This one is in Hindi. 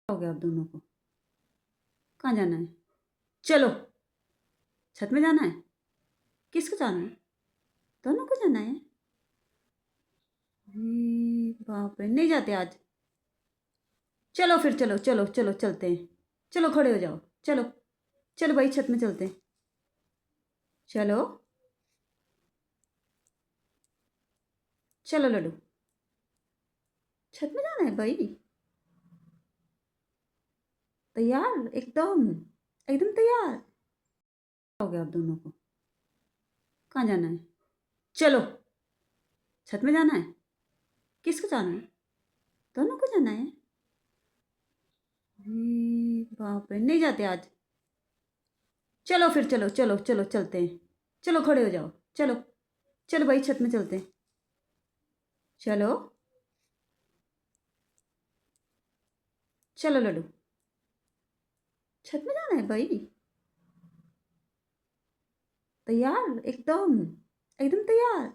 हो गया आप दोनों को? कहाँ जाना है? चलो, छत में जाना है? किसको जाना है? दोनों को जाना है? बाप रे, नहीं जाते आज? चलो फिर, चलो चलो चलो चलते हैं। चलो खड़े हो जाओ, चलो। चलो भाई, छत में चलते हैं। चलो। चलो लड्डू, छत में जाना है भाई। तैयार एकदम, एकदम तैयार। हो गया आप दोनों को? कहाँ जाना है? चलो, छत में जाना है? किसको जाना है? दोनों को जाना है? बाप रे, नहीं जाते आज? चलो फिर, चलो चलो चलो चलते हैं। चलो खड़े हो जाओ, चलो। चलो भाई, छत में चलते हैं। चलो। चलो लड्डू, छत में जाना है भाई। तैयार एकदम, एकदम तैयार।